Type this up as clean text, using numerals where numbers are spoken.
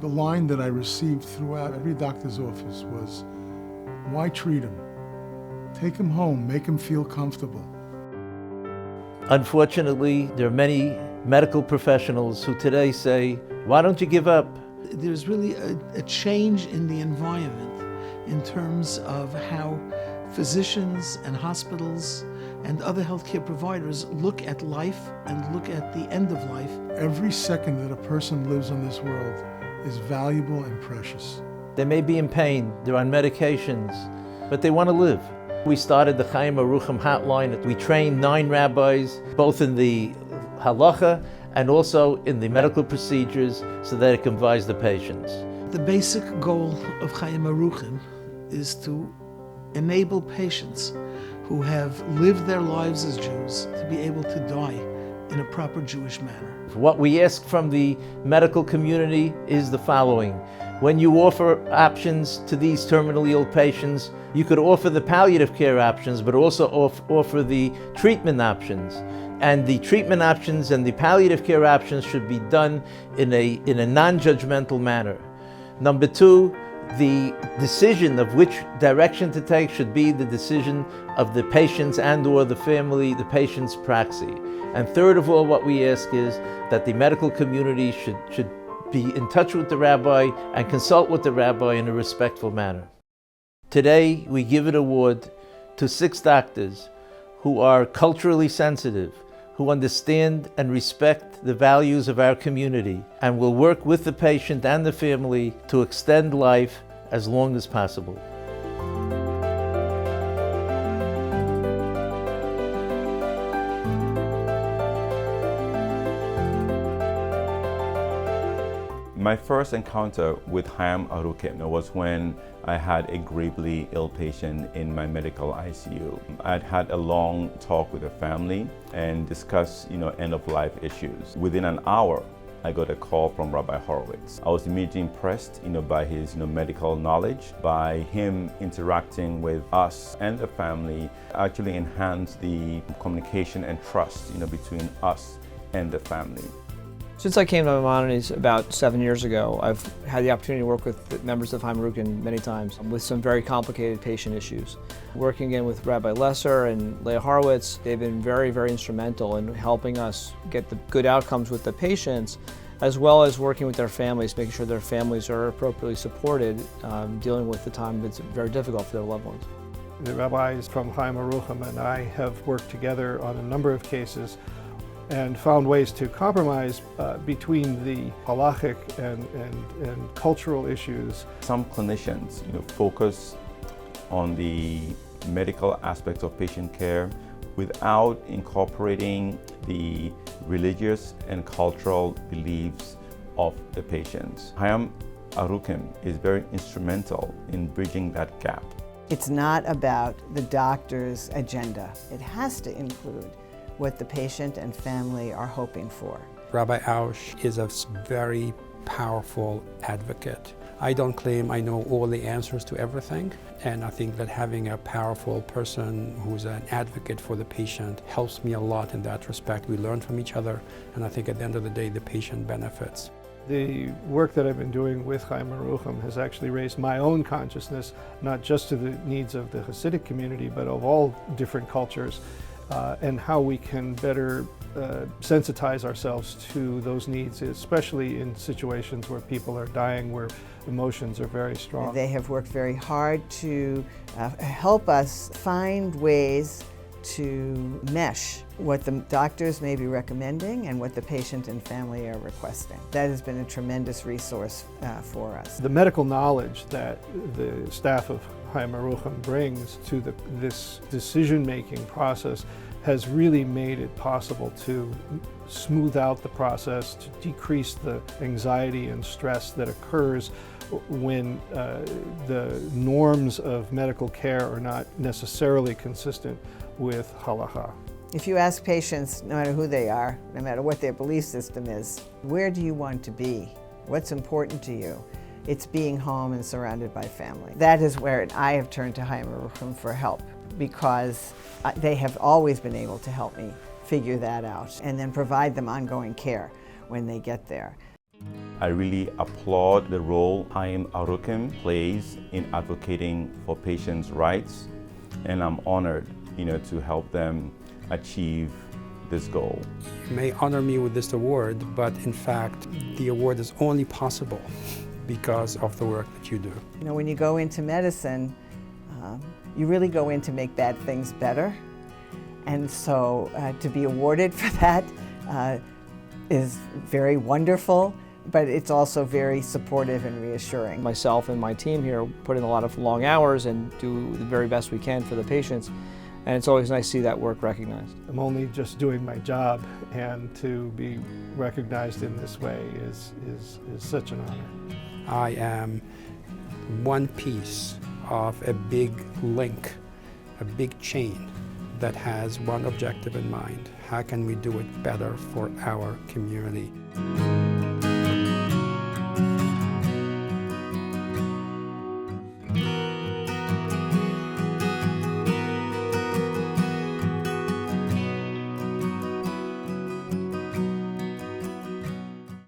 The line that I received throughout every doctor's office was, why treat him? Take him home, make him feel comfortable. Unfortunately, there are many medical professionals who today say, why don't you give up? There's really a change in the environment in terms of how physicians and hospitals and other healthcare providers look at life and look at the end of life. Every second that a person lives on this world is valuable and precious. They may be in pain, they're on medications, but they want to live. We started the Chayim Aruchim hotline. We trained 9 rabbis, both in the Halacha and also in the medical procedures, so that it can advise the patients. The basic goal of Chayim Aruchim is to enable patients who have lived their lives as Jews to be able to die in a proper Jewish manner. What we ask from the medical community is the following. When you offer options to these terminally ill patients, you could offer the palliative care options, but also offer the treatment options. And the treatment options and the palliative care options should be done in a non-judgmental manner. Number 2, the decision of which direction to take should be the decision of the patients and or the family, the patient's praxis. And third of all, what we ask is that the medical community should be in touch with the rabbi and consult with the rabbi in a respectful manner. Today, we give an award to 6 doctors who are culturally sensitive, who understand and respect the values of our community, and will work with the patient and the family to extend life as long as possible. My first encounter with Chayim Aruchim was when I had a gravely ill patient in my medical ICU. I'd had a long talk with the family and discussed, end-of-life issues. Within an hour, I got a call from Rabbi Horowitz. I was immediately impressed, by his, medical knowledge, by him interacting with us and the family, actually enhanced the communication and trust, between us and the family. Since I came to Maimonides about 7 years ago, I've had the opportunity to work with members of Chayim Aruchim many times with some very complicated patient issues. Working again with Rabbi Lesser and Leah Horowitz, they've been very, very instrumental in helping us get the good outcomes with the patients, as well as working with their families, making sure their families are appropriately supported, dealing with the time that's very difficult for their loved ones. The rabbis from Chayim Aruchim and I have worked together on a number of cases and found ways to compromise between the halachic and cultural issues. Some clinicians, focus on the medical aspects of patient care without incorporating the religious and cultural beliefs of the patients. Chayim Aruchim is very instrumental in bridging that gap. It's not about the doctor's agenda. It has to include what the patient and family are hoping for. Rabbi Ausch is a very powerful advocate. I don't claim I know all the answers to everything, and I think that having a powerful person who's an advocate for the patient helps me a lot in that respect. We learn from each other, and I think at the end of the day, the patient benefits. The work that I've been doing with Chayim Aruchim has actually raised my own consciousness, not just to the needs of the Hasidic community, but of all different cultures, and how we can better sensitize ourselves to those needs, especially in situations where people are dying, where emotions are very strong. They have worked very hard to help us find ways to mesh what the doctors may be recommending and what the patient and family are requesting. That has been a tremendous resource for us. The medical knowledge that the staff of Chayim Aruchim brings to this decision-making process has really made it possible to smooth out the process, to decrease the anxiety and stress that occurs when the norms of medical care are not necessarily consistent with halacha. If you ask patients, no matter who they are, no matter what their belief system is, where do you want to be? What's important to you? It's being home and surrounded by family. That is where I have turned to Chayim Aruchim for help, because they have always been able to help me figure that out and then provide them ongoing care when they get there. I really applaud the role Chayim Aruchim plays in advocating for patients' rights, and I'm honored, to help them achieve this goal. You may honor me with this award, but in fact, the award is only possible because of the work that you do. When you go into medicine, you really go in to make bad things better. And so to be awarded for that is very wonderful, but it's also very supportive and reassuring. Myself and my team here put in a lot of long hours and do the very best we can for the patients. And it's always nice to see that work recognized. I'm only just doing my job, and to be recognized in this way is such an honor. I am one piece of a big link, a big chain that has one objective in mind. How can we do it better for our community?